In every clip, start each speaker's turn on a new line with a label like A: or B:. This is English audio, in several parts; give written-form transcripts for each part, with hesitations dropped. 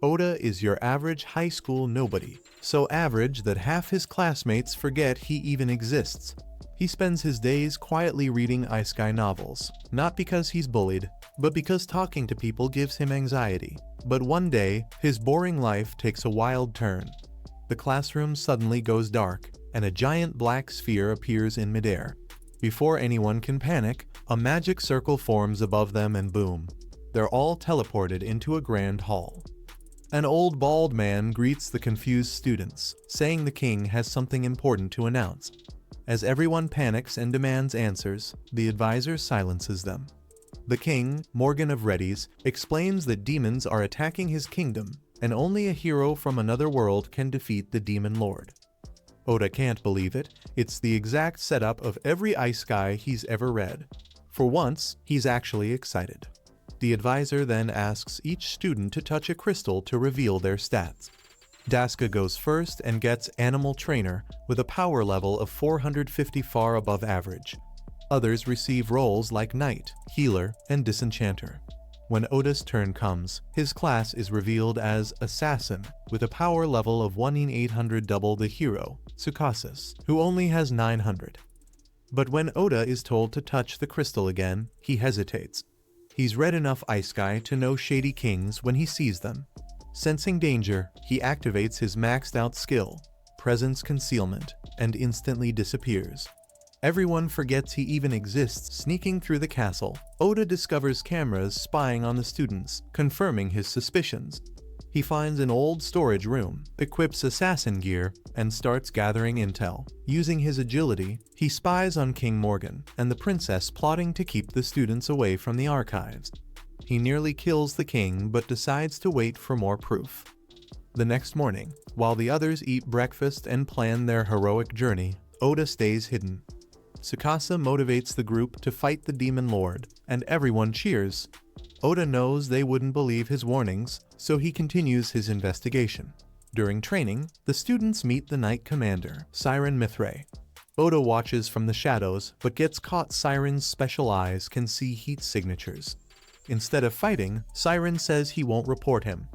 A: Oda is your average high school nobody, so average that half his classmates forget he even exists. He spends his days quietly reading isekai novels, not because he's bullied, but because talking to people gives him anxiety. But one day, his boring life takes a wild turn. The classroom suddenly goes dark, and a giant black sphere appears in midair. Before anyone can panic, a magic circle forms above them and boom, they're all teleported into a grand hall. An old bald man greets the confused students, saying the king has something important to announce. As everyone panics and demands answers, the advisor silences them. The king, Morgan of Reddies, explains that demons are attacking his kingdom, and only a hero from another world can defeat the demon lord. Oda can't believe it. It's the exact setup of every isekai he's ever read. For once, he's actually excited. The advisor then asks each student to touch a crystal to reveal their stats. Daisuke goes first and gets Animal Trainer with a power level of 450, far above average. Others receive roles like Knight, Healer, and Disenchanter. When Oda's turn comes, his class is revealed as Assassin with a power level of 1 in 800, double the hero, Tsukasa, who only has 900. But when Oda is told to touch the crystal again, he hesitates. He's read enough isekai to know shady kings when he sees them. Sensing danger, he activates his maxed out skill, Presence Concealment, and instantly disappears. Everyone forgets he even exists. Sneaking through the castle, Oda discovers cameras spying on the students, confirming his suspicions. He finds an old storage room, equips assassin gear, and starts gathering intel. Using his agility, he spies on King Morgan and the princess plotting to keep the students away from the archives. He nearly kills the king but decides to wait for more proof. The next morning, while the others eat breakfast and plan their heroic journey, Oda stays hidden. Tsukasa motivates the group to fight the demon lord, and everyone cheers. Oda knows they wouldn't believe his warnings, so he continues his investigation. During training, the students meet the Knight Commander, Siren Mithray. Oda watches from the shadows, but gets caught. Siren's special eyes can see heat signatures. Instead of fighting, Siren says he won't report him.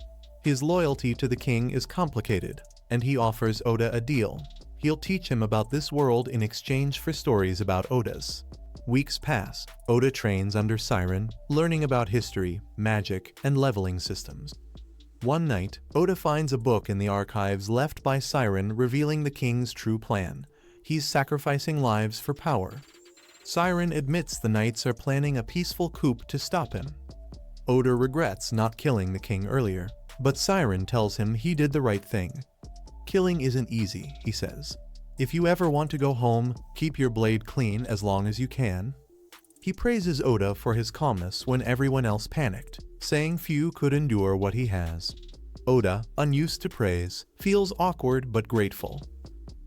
A: His loyalty to the king is complicated, and he offers Oda a deal. He'll teach him about this world in exchange for stories about Oda's. Weeks pass. Oda trains under Siren, learning about history, magic, and leveling systems. One night, Oda finds a book in the archives left by Siren revealing the king's true plan. He's sacrificing lives for power. Siren admits the knights are planning a peaceful coup to stop him. Oda regrets not killing the king earlier, but Siren tells him he did the right thing. Killing isn't easy, he says. If you ever want to go home, keep your blade clean as long as you can. He praises Oda for his calmness when everyone else panicked, saying few could endure what he has. Oda, unused to praise, feels awkward but grateful.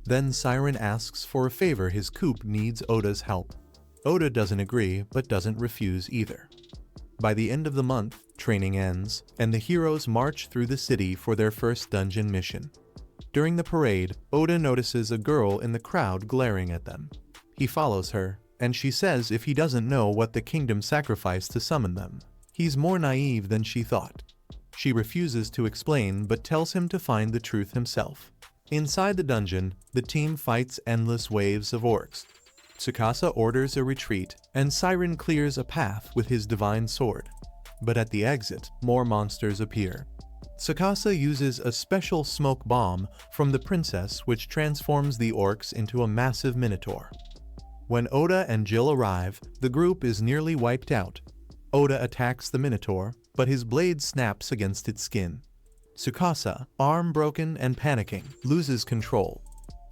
A: Then Siren asks for a favor. His coup needs Oda's help. Oda doesn't agree but doesn't refuse either. By the end of the month, training ends, and the heroes march through the city for their first dungeon mission. During the parade, Oda notices a girl in the crowd glaring at them. He follows her, and she says if he doesn't know what the kingdom sacrificed to summon them. He's more naive than she thought. She refuses to explain but tells him to find the truth himself. Inside the dungeon, the team fights endless waves of orcs. Tsukasa orders a retreat, and Siren clears a path with his divine sword. But at the exit, more monsters appear. Tsukasa uses a special smoke bomb from the princess which transforms the orcs into a massive minotaur. When Oda and Jill arrive, the group is nearly wiped out. Oda attacks the minotaur, but his blade snaps against its skin. Tsukasa, arm broken and panicking, loses control.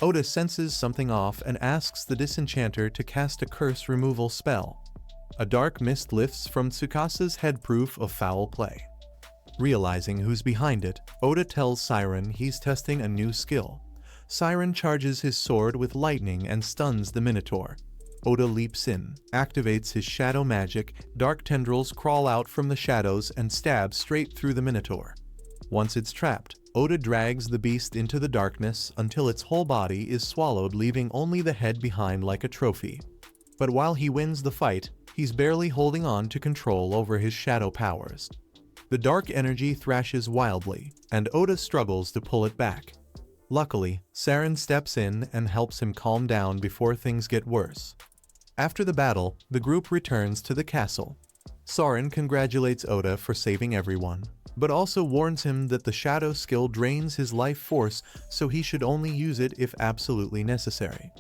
A: Oda senses something off and asks the Disenchanter to cast a curse removal spell. A dark mist lifts from Tsukasa's head, proof of foul play. Realizing who's behind it, Oda tells Siren he's testing a new skill. Siren charges his sword with lightning and stuns the minotaur. Oda leaps in, activates his shadow magic. Dark tendrils crawl out from the shadows and stab straight through the minotaur. Once it's trapped, Oda drags the beast into the darkness until its whole body is swallowed, leaving only the head behind like a trophy. But while he wins the fight, he's barely holding on to control over his shadow powers. The dark energy thrashes wildly, and Oda struggles to pull it back. Luckily, Saren steps in and helps him calm down before things get worse. After the battle, the group returns to the castle. Saren congratulates Oda for saving everyone, but also warns him that the shadow skill drains his life force, so he should only use it if absolutely necessary.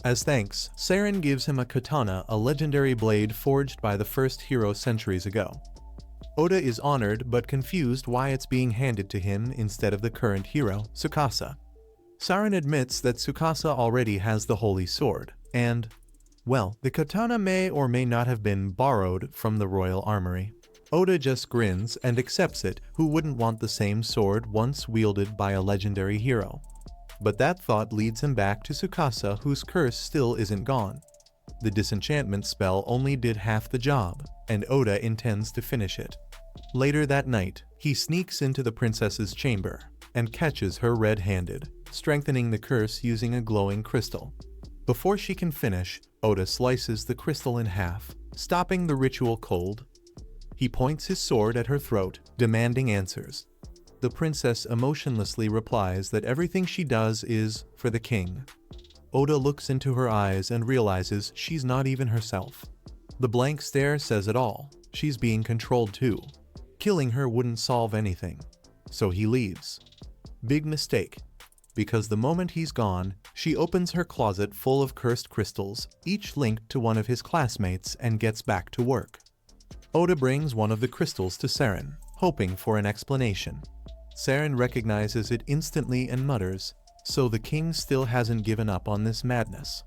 A: As thanks, Saren gives him a katana, a legendary blade forged by the first hero centuries ago. Oda is honored but confused why it's being handed to him instead of the current hero, Tsukasa. Saren admits that Tsukasa already has the holy sword, and, well, the katana may or may not have been borrowed from the royal armory. Oda just grins and accepts it. Who wouldn't want the same sword once wielded by a legendary hero? But that thought leads him back to Tsukasa, whose curse still isn't gone. The disenchantment spell only did half the job, and Oda intends to finish it. Later that night, he sneaks into the princess's chamber and catches her red-handed, strengthening the curse using a glowing crystal. Before she can finish, Oda slices the crystal in half, stopping the ritual cold. He points his sword at her throat, demanding answers. The princess emotionlessly replies that everything she does is for the king. Oda looks into her eyes and realizes she's not even herself. The blank stare says it all. She's being controlled too. Killing her wouldn't solve anything. So he leaves. Big mistake. Because the moment he's gone, she opens her closet full of cursed crystals, each linked to one of his classmates, and gets back to work. Oda brings one of the crystals to Saren, hoping for an explanation. Saren recognizes it instantly and mutters, "So the king still hasn't given up on this madness."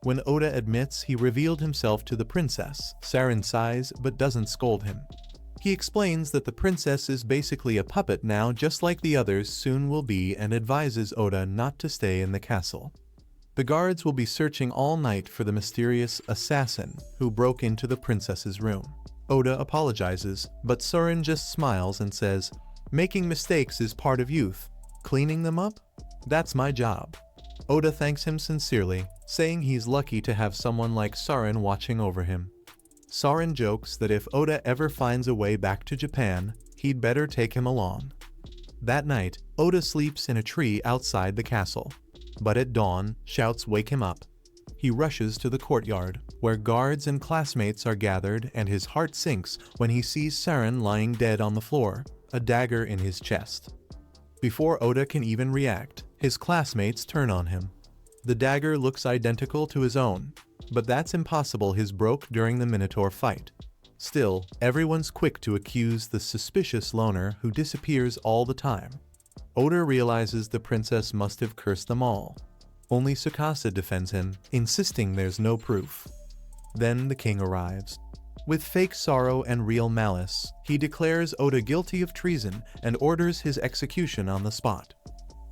A: When Oda admits he revealed himself to the princess, Saren sighs but doesn't scold him. He explains that the princess is basically a puppet now, just like the others soon will be, and advises Oda not to stay in the castle. The guards will be searching all night for the mysterious assassin who broke into the princess's room. Oda apologizes, but Saren just smiles and says, "Making mistakes is part of youth. Cleaning them up? That's my job." Oda thanks him sincerely, saying he's lucky to have someone like Saren watching over him. Saren jokes that if Oda ever finds a way back to Japan, he'd better take him along. That night, Oda sleeps in a tree outside the castle. But at dawn, shouts wake him up. He rushes to the courtyard, where guards and classmates are gathered, and his heart sinks when he sees Saren lying dead on the floor, a dagger in his chest. Before Oda can even react, his classmates turn on him. The dagger looks identical to his own, but that's impossible. His broke during the Minotaur fight. Still, everyone's quick to accuse the suspicious loner who disappears all the time. Oda realizes the princess must have cursed them all. Only Tsukasa defends him, insisting there's no proof. Then the king arrives. With fake sorrow and real malice, he declares Oda guilty of treason and orders his execution on the spot.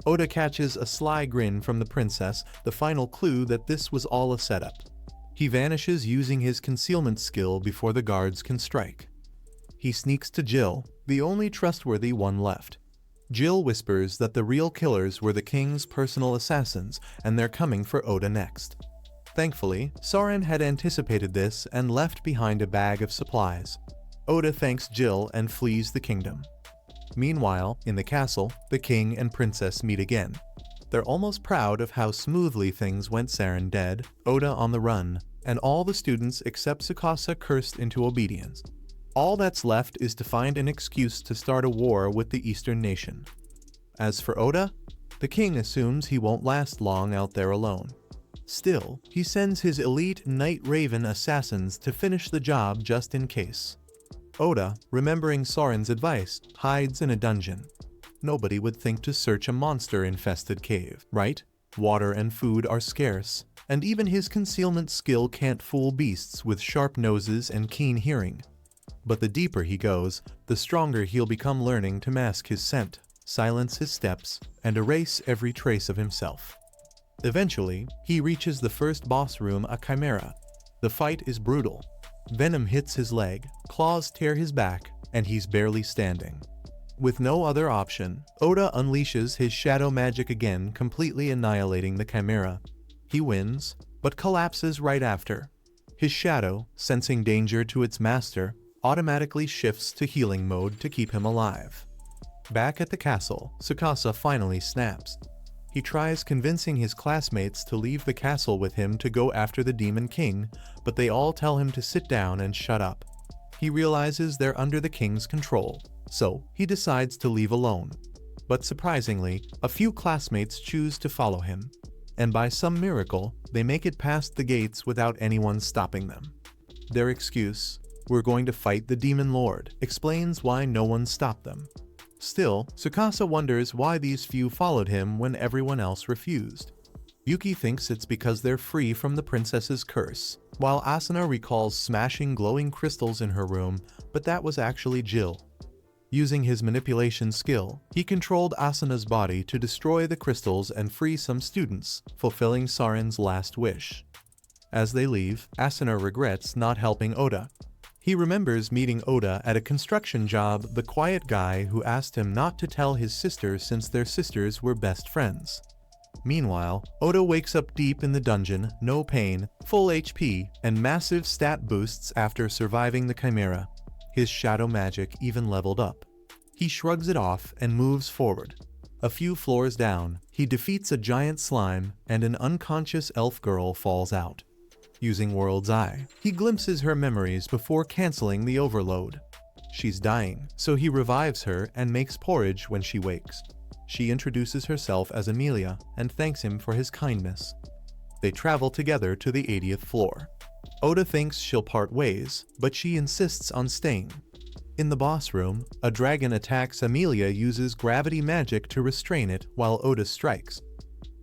A: Oda catches a sly grin from the princess, the final clue that this was all a setup. He vanishes using his concealment skill before the guards can strike. He sneaks to Jill, the only trustworthy one left. Jill whispers that the real killers were the king's personal assassins, and they're coming for Oda next. Thankfully, Saren had anticipated this and left behind a bag of supplies. Oda thanks Jill and flees the kingdom. Meanwhile, in the castle, the king and princess meet again. They're almost proud of how smoothly things went. Saren dead, Oda on the run, and all the students except Tsukasa cursed into obedience. All that's left is to find an excuse to start a war with the Eastern nation. As for Oda, the king assumes he won't last long out there alone. Still, he sends his elite Night Raven assassins to finish the job just in case. Oda, remembering Saren's advice, hides in a dungeon. Nobody would think to search a monster-infested cave, right? Water and food are scarce, and even his concealment skill can't fool beasts with sharp noses and keen hearing. But the deeper he goes, the stronger he'll become, learning to mask his scent, silence his steps, and erase every trace of himself. Eventually, he reaches the first boss room, a chimera. The fight is brutal. Venom hits his leg, claws tear his back, and he's barely standing. With no other option, Oda unleashes his shadow magic again, completely annihilating the chimera. He wins, but collapses right after. His shadow, sensing danger to its master, automatically shifts to healing mode to keep him alive. Back at the castle, Tsukasa finally snaps. He tries convincing his classmates to leave the castle with him to go after the Demon King, but they all tell him to sit down and shut up. He realizes they're under the king's control, so he decides to leave alone. But surprisingly, a few classmates choose to follow him, and by some miracle, they make it past the gates without anyone stopping them. Their excuse, "We're going to fight the Demon Lord," explains why no one stopped them. Still, Tsukasa wonders why these few followed him when everyone else refused. Yuki thinks it's because they're free from the princess's curse, while Asuna recalls smashing glowing crystals in her room, but that was actually Jill. Using his manipulation skill, he controlled Asuna's body to destroy the crystals and free some students, fulfilling Saren's last wish. As they leave, Asuna regrets not helping Oda. He remembers meeting Oda at a construction job, the quiet guy who asked him not to tell his sister since their sisters were best friends. Meanwhile, Oda wakes up deep in the dungeon, no pain, full HP, and massive stat boosts after surviving the Chimera. His shadow magic even leveled up. He shrugs it off and moves forward. A few floors down, he defeats a giant slime, and an unconscious elf girl falls out. Using World's Eye, he glimpses her memories before canceling the overload. She's dying, so he revives her and makes porridge when she wakes. She introduces herself as Amelia and thanks him for his kindness. They travel together to the 80th floor. Oda thinks she'll part ways, but she insists on staying. In the boss room, a dragon attacks. Amelia uses gravity magic to restrain it while Oda strikes.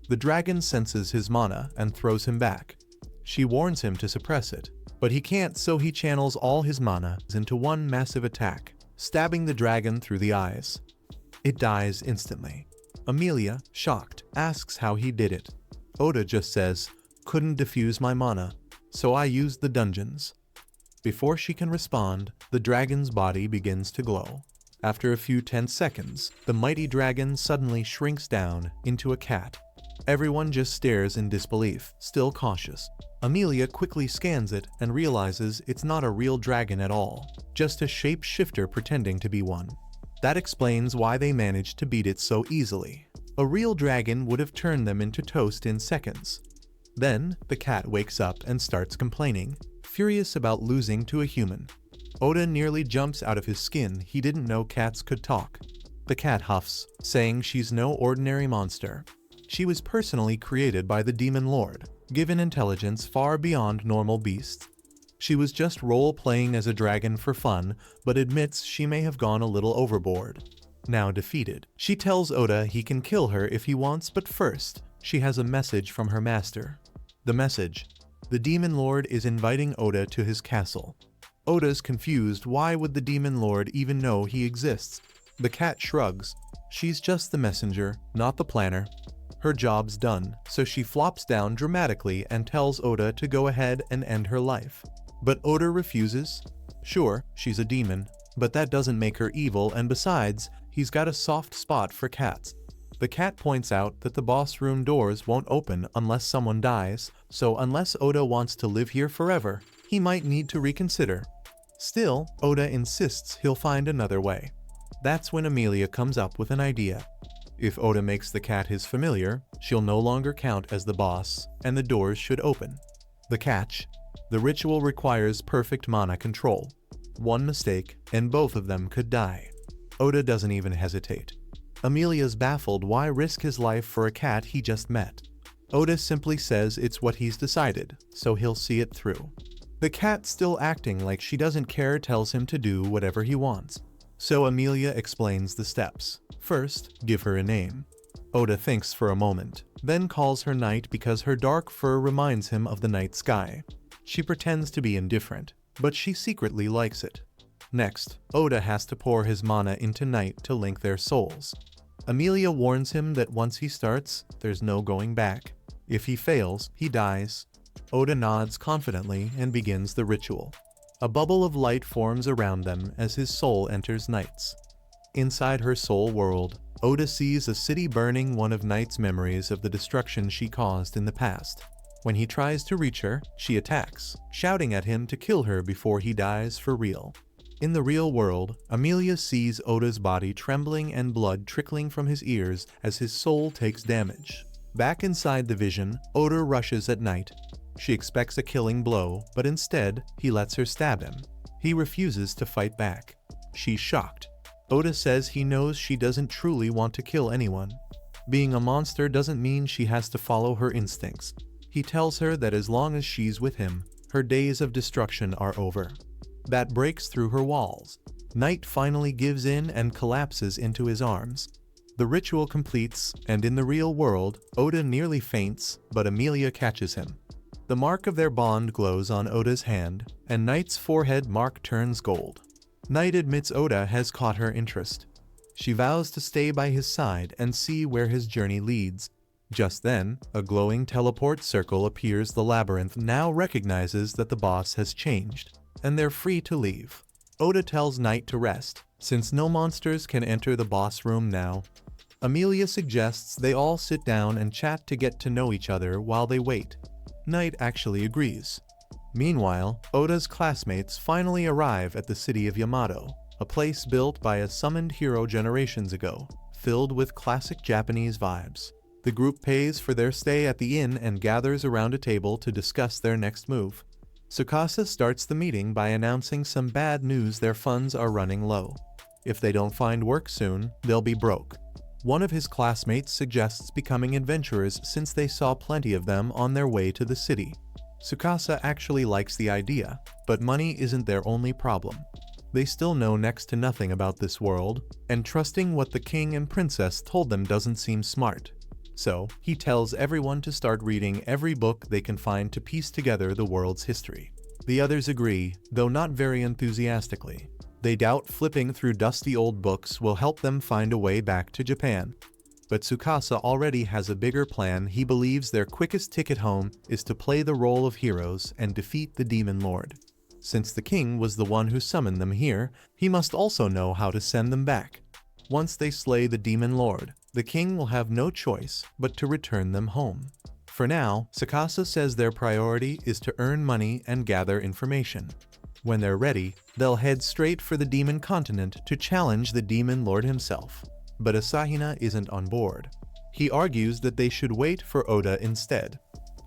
A: The dragon senses his mana and throws him back. She warns him to suppress it, but he can't, so he channels all his mana into one massive attack, stabbing the dragon through the eyes. It dies instantly. Amelia, shocked, asks how he did it. Oda just says, "Couldn't diffuse my mana, so I used the dungeons." Before she can respond, the dragon's body begins to glow. After a few tense seconds, the mighty dragon suddenly shrinks down into a cat. Everyone just stares in disbelief, still cautious. Amelia quickly scans it and realizes it's not a real dragon at all, just a shape-shifter pretending to be one. That explains why they managed to beat it so easily. A real dragon would have turned them into toast in seconds. Then, the cat wakes up and starts complaining, furious about losing to a human. Oda nearly jumps out of his skin. He didn't know cats could talk. The cat huffs, saying she's no ordinary monster. She was personally created by the Demon Lord, given intelligence far beyond normal beasts. She was just role-playing as a dragon for fun, but admits she may have gone a little overboard. Now defeated, she tells Oda he can kill her if he wants, but first, she has a message from her master. The message: the Demon Lord is inviting Oda to his castle. Oda's confused. Why would the Demon Lord even know he exists? The cat shrugs. She's just the messenger, not the planner. Her job's done, so she flops down dramatically and tells Oda to go ahead and end her life. But Oda refuses. Sure, she's a demon, but that doesn't make her evil, and besides, he's got a soft spot for cats. The cat points out that the boss room doors won't open unless someone dies, so unless Oda wants to live here forever, he might need to reconsider. Still, Oda insists he'll find another way. That's when Amelia comes up with an idea. If Oda makes the cat his familiar, she'll no longer count as the boss, and the doors should open. The catch: the ritual requires perfect mana control. One mistake, and both of them could die. Oda doesn't even hesitate. Amelia's baffled. Why risk his life for a cat he just met? Oda simply says it's what he's decided, so he'll see it through. The cat, still acting like she doesn't care, tells him to do whatever he wants. So Amelia explains the steps. First, give her a name. Oda thinks for a moment, then calls her Night because her dark fur reminds him of the night sky. She pretends to be indifferent, but she secretly likes it. Next, Oda has to pour his mana into Night to link their souls. Amelia warns him that once he starts, there's no going back. If he fails, he dies. Oda nods confidently and begins the ritual. A bubble of light forms around them as his soul enters Night's. Inside her soul world, Oda sees a city burning, one of Night's memories of the destruction she caused in the past. When he tries to reach her, she attacks, shouting at him to kill her before he dies for real. In the real world, Amelia sees Oda's body trembling and blood trickling from his ears as his soul takes damage. Back inside the vision, Oda rushes at Night. She expects a killing blow, but instead, he lets her stab him. He refuses to fight back. She's shocked. Oda says he knows she doesn't truly want to kill anyone. Being a monster doesn't mean she has to follow her instincts. He tells her that as long as she's with him, her days of destruction are over. That breaks through her walls. Night finally gives in and collapses into his arms. The ritual completes, and in the real world, Oda nearly faints, but Amelia catches him. The mark of their bond glows on Oda's hand, and Night's forehead mark turns gold. Night admits Oda has caught her interest. She vows to stay by his side and see where his journey leads. Just then, a glowing teleport circle appears. The labyrinth now recognizes that the boss has changed, and they're free to leave. Oda tells Night to rest, since no monsters can enter the boss room now. Amelia suggests they all sit down and chat to get to know each other while they wait. Night actually agrees. Meanwhile, Oda's classmates finally arrive at the city of Yamato, a place built by a summoned hero generations ago, filled with classic Japanese vibes. The group pays for their stay at the inn and gathers around a table to discuss their next move. Tsukasa starts the meeting by announcing some bad news: their funds are running low. If they don't find work soon, they'll be broke. One of his classmates suggests becoming adventurers since they saw plenty of them on their way to the city. Tsukasa actually likes the idea, but money isn't their only problem. They still know next to nothing about this world, and trusting what the king and princess told them doesn't seem smart. So, he tells everyone to start reading every book they can find to piece together the world's history. The others agree, though not very enthusiastically. They doubt flipping through dusty old books will help them find a way back to Japan. But Tsukasa already has a bigger plan. He believes their quickest ticket home is to play the role of heroes and defeat the Demon Lord. Since the king was the one who summoned them here, he must also know how to send them back. Once they slay the Demon Lord, the king will have no choice but to return them home. For now, Tsukasa says their priority is to earn money and gather information. When they're ready, they'll head straight for the Demon Continent to challenge the Demon Lord himself. But Asahina isn't on board. He argues that they should wait for Oda instead.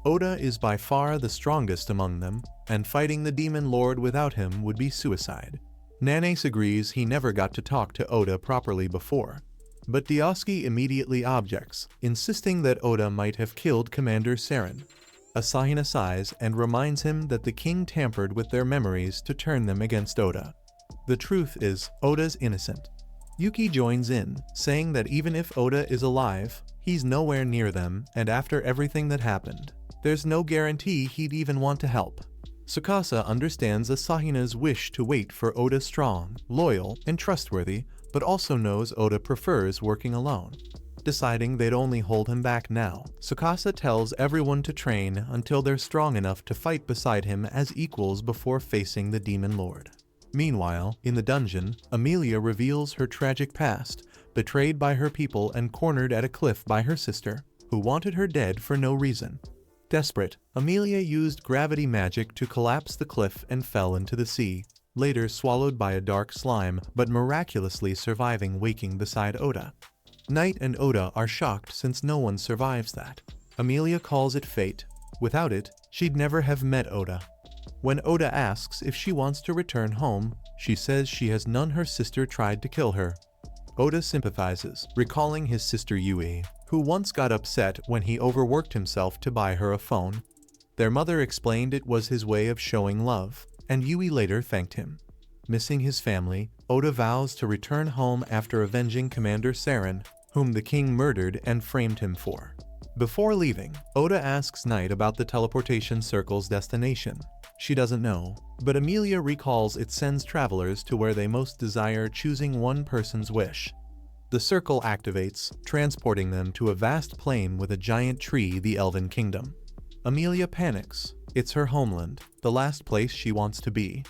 A: Oda is by far the strongest among them, and fighting the Demon Lord without him would be suicide. Nanace agrees he never got to talk to Oda properly before. But Dioski immediately objects, insisting that Oda might have killed Commander Saren. Asahina sighs and reminds him that the king tampered with their memories to turn them against Oda. The truth is, Oda's innocent. Yuki joins in, saying that even if Oda is alive, he's nowhere near them, and after everything that happened, there's no guarantee he'd even want to help. Tsukasa understands Asahina's wish to wait for Oda strong, loyal, and trustworthy, but also knows Oda prefers working alone. Deciding they'd only hold him back now, Tsukasa tells everyone to train until they're strong enough to fight beside him as equals before facing the Demon Lord. Meanwhile, in the dungeon, Amelia reveals her tragic past, betrayed by her people and cornered at a cliff by her sister, who wanted her dead for no reason. Desperate, Amelia used gravity magic to collapse the cliff and fell into the sea, later swallowed by a dark slime, but miraculously surviving, waking beside Oda. Night and Oda are shocked since no one survives that. Amelia calls it fate. Without it, she'd never have met Oda. When Oda asks if she wants to return home, she says she has none. Her sister tried to kill her. Oda sympathizes, recalling his sister Yui, who once got upset when he overworked himself to buy her a phone. Their mother explained it was his way of showing love, and Yui later thanked him. Missing his family, Oda vows to return home after avenging Commander Saren, whom the king murdered and framed him for. Before leaving, Oda asks Night about the teleportation circle's destination. She doesn't know, but Amelia recalls it sends travelers to where they most desire, choosing one person's wish. The circle activates, transporting them to a vast plain with a giant tree, the Elven Kingdom. Amelia panics. It's her homeland, the last place she wants to be.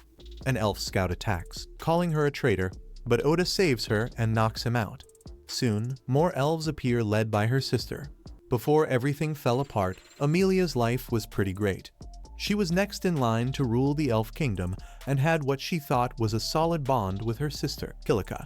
A: An elf scout attacks, calling her a traitor, but Oda saves her and knocks him out. Soon, more elves appear led by her sister. Before everything fell apart, Amelia's life was pretty great. She was next in line to rule the Elf Kingdom and had what she thought was a solid bond with her sister, Kilika.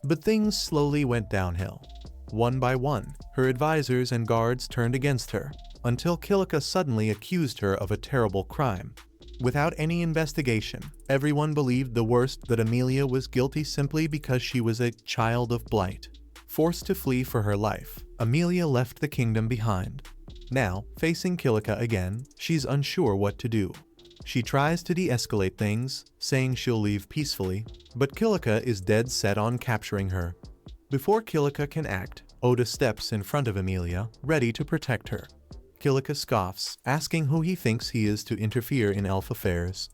A: But things slowly went downhill. One by one, her advisors and guards turned against her, until Kilika suddenly accused her of a terrible crime. Without any investigation, everyone believed the worst, that Amelia was guilty simply because she was a child of Blight. Forced to flee for her life, Amelia left the kingdom behind. Now, facing Kilika again, she's unsure what to do. She tries to de-escalate things, saying she'll leave peacefully, but Kilika is dead set on capturing her. Before Kilika can act, Oda steps in front of Amelia, ready to protect her. Kilika scoffs, asking who he thinks he is to interfere in elf affairs.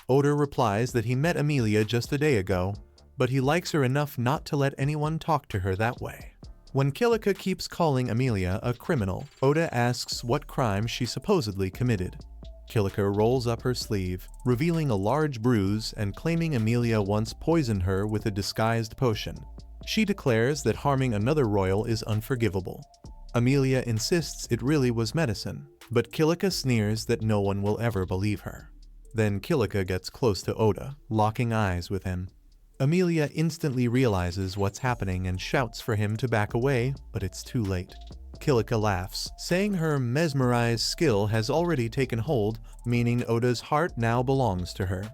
A: Oda replies that he met Amelia just a day ago, but he likes her enough not to let anyone talk to her that way. When Kilika keeps calling Amelia a criminal, Oda asks what crime she supposedly committed. Kilika rolls up her sleeve, revealing a large bruise and claiming Amelia once poisoned her with a disguised potion. She declares that harming another royal is unforgivable. Amelia insists it really was medicine, but Kilika sneers that no one will ever believe her. Then Kilika gets close to Oda, locking eyes with him. Amelia instantly realizes what's happening and shouts for him to back away, but it's too late. Kilika laughs, saying her mesmerize skill has already taken hold, meaning Oda's heart now belongs to her.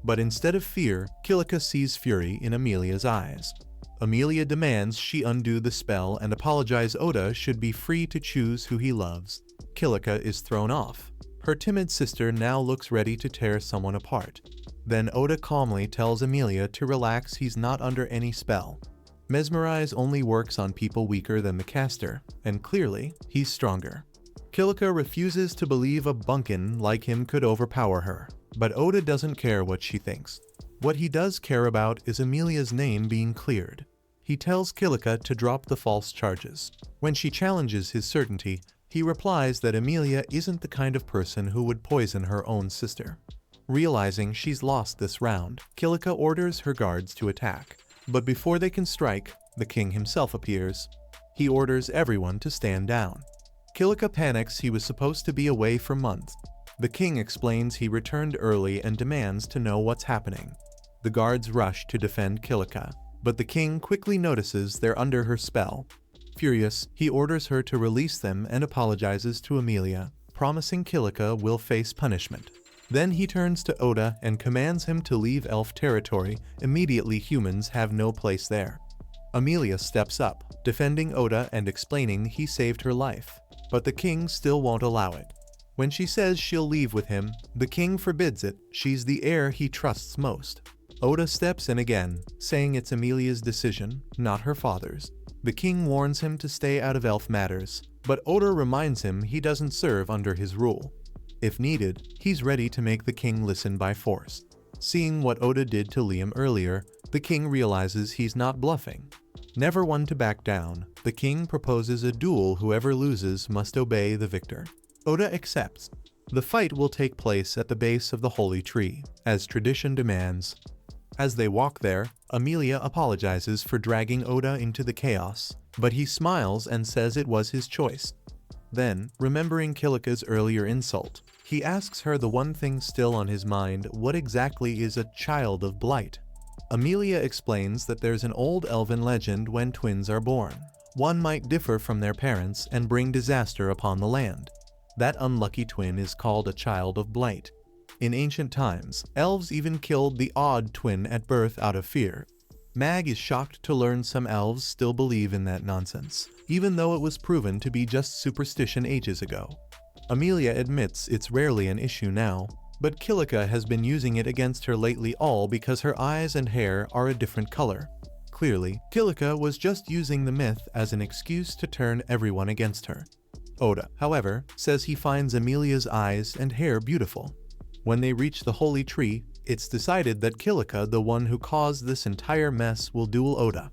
A: But instead of fear, Kilika sees fury in Amelia's eyes. Amelia demands she undo the spell and apologize. Oda should be free to choose who he loves. Kilika is thrown off. Her timid sister now looks ready to tear someone apart. Then Oda calmly tells Amelia to relax, he's not under any spell. Mesmerize only works on people weaker than the caster, and clearly, he's stronger. Kilika refuses to believe a bunkin like him could overpower her, but Oda doesn't care what she thinks. What he does care about is Amelia's name being cleared. He tells Kilika to drop the false charges. When she challenges his certainty, he replies that Amelia isn't the kind of person who would poison her own sister. Realizing she's lost this round, Kilika orders her guards to attack. But before they can strike, the king himself appears. He orders everyone to stand down. Kilika panics. He was supposed to be away for months. The king explains he returned early and demands to know what's happening. The guards rush to defend Kilika, but the king quickly notices they're under her spell. Furious, he orders her to release them and apologizes to Amelia, promising Kilika will face punishment. Then he turns to Oda and commands him to leave elf territory. Immediately, humans have no place there. Amelia steps up, defending Oda and explaining he saved her life, but the king still won't allow it. When she says she'll leave with him, the king forbids it. She's the heir he trusts most. Oda steps in again, saying it's Amelia's decision, not her father's. The king warns him to stay out of elf matters, but Oda reminds him he doesn't serve under his rule. If needed, he's ready to make the king listen by force. Seeing what Oda did to Liam earlier, the king realizes he's not bluffing. Never one to back down, the king proposes a duel. Whoever loses must obey the victor. Oda accepts. The fight will take place at the base of the holy tree, as tradition demands. As they walk there, Amelia apologizes for dragging Oda into the chaos, but he smiles and says it was his choice. Then, remembering Kilika's earlier insult, he asks her the one thing still on his mind: what exactly is a child of Blight? Amelia explains that there's an old elven legend when twins are born. One might differ from their parents and bring disaster upon the land. That unlucky twin is called a child of Blight. In ancient times, elves even killed the odd twin at birth out of fear. Mag is shocked to learn some elves still believe in that nonsense, even though it was proven to be just superstition ages ago. Amelia admits it's rarely an issue now, but Kilika has been using it against her lately, all because her eyes and hair are a different color. Clearly, Kilika was just using the myth as an excuse to turn everyone against her. Oda, however, says he finds Amelia's eyes and hair beautiful. When they reach the holy tree, it's decided that Kilika, the one who caused this entire mess, will duel Oda.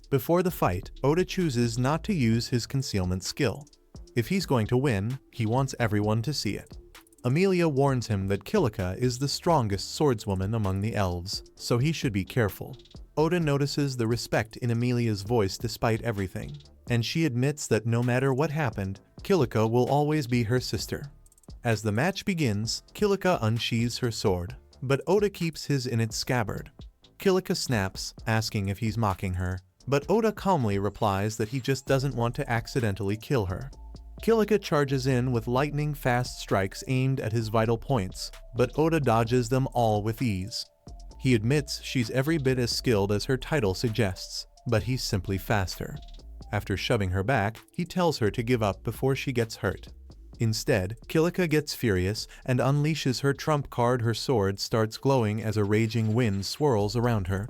A: Before the fight, Oda chooses not to use his concealment skill. If he's going to win, he wants everyone to see it. Amelia warns him that Kilika is the strongest swordswoman among the elves, so he should be careful. Oda notices the respect in Amelia's voice despite everything, and she admits that no matter what happened, Kilika will always be her sister. As the match begins, Kilika unsheathes her sword, but Oda keeps his in its scabbard. Kilika snaps, asking if he's mocking her, but Oda calmly replies that he just doesn't want to accidentally kill her. Kilika charges in with lightning-fast strikes aimed at his vital points, but Oda dodges them all with ease. He admits she's every bit as skilled as her title suggests, but he's simply faster. After shoving her back, he tells her to give up before she gets hurt. Instead, Kilika gets furious and unleashes her trump card. Her sword starts glowing as a raging wind swirls around her.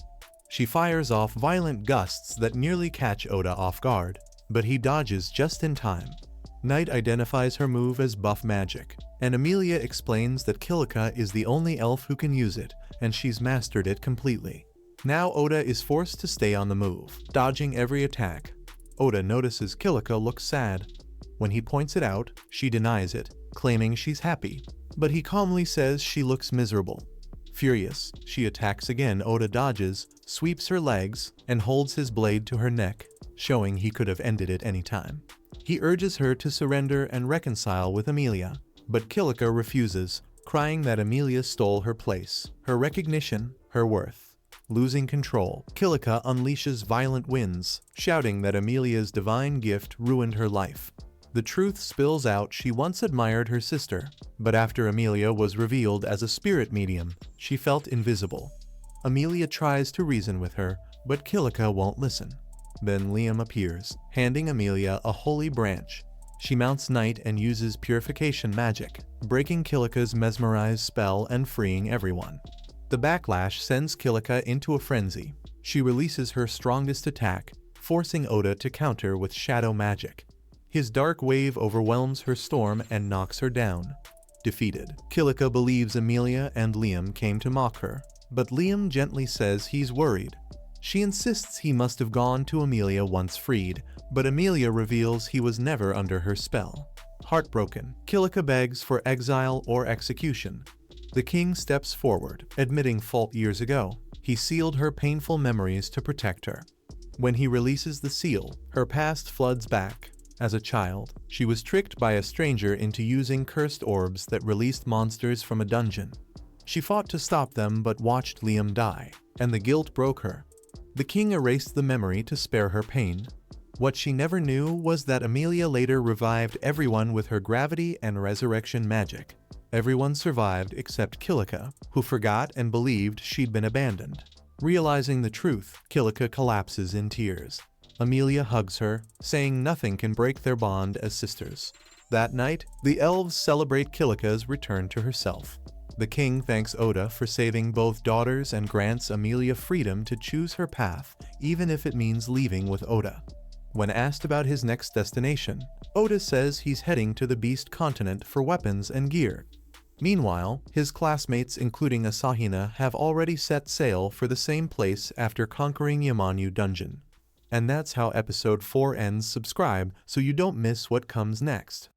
A: She fires off violent gusts that nearly catch Oda off guard, but he dodges just in time. Knight identifies her move as buff magic, and Emilia explains that Kilika is the only elf who can use it, and she's mastered it completely. Now Oda is forced to stay on the move, dodging every attack. Oda notices Kilika looks sad. When he points it out, she denies it, claiming she's happy, but he calmly says she looks miserable. Furious, she attacks again. Oda dodges, sweeps her legs, and holds his blade to her neck, showing he could have ended it any time. He urges her to surrender and reconcile with Emilia, but Kilika refuses, crying that Emilia stole her place, her recognition, her worth. Losing control, Kilika unleashes violent winds, shouting that Emilia's divine gift ruined her life. The truth spills out. She once admired her sister, but after Emilia was revealed as a spirit medium, she felt invisible. Emilia tries to reason with her, but Kilika won't listen. Then Liam appears, handing Emilia a holy branch. She mounts Knight and uses purification magic, breaking Kilika's mesmerized spell and freeing everyone. The backlash sends Kilika into a frenzy. She releases her strongest attack, forcing Oda to counter with shadow magic. His dark wave overwhelms her storm and knocks her down. Defeated, Kilika believes Emilia and Liam came to mock her, but Liam gently says he's worried. She insists he must have gone to Emilia once freed, but Emilia reveals he was never under her spell. Heartbroken, Kilika begs for exile or execution. The king steps forward, admitting fault years ago. He sealed her painful memories to protect her. When he releases the seal, her past floods back. As a child, she was tricked by a stranger into using cursed orbs that released monsters from a dungeon. She fought to stop them but watched Liam die, and the guilt broke her. The king erased the memory to spare her pain. What she never knew was that Emilia later revived everyone with her gravity and resurrection magic. Everyone survived except Kilika, who forgot and believed she'd been abandoned. Realizing the truth, Kilika collapses in tears. Emilia hugs her, saying nothing can break their bond as sisters. That night, the elves celebrate Kilika's return to herself. The king thanks Oda for saving both daughters and grants Emilia freedom to choose her path, even if it means leaving with Oda. When asked about his next destination, Oda says he's heading to the Beast Continent for weapons and gear. Meanwhile, his classmates including Asahina have already set sail for the same place after conquering Yamanyu Dungeon. And that's how episode 4 ends. Subscribe so you don't miss what comes next.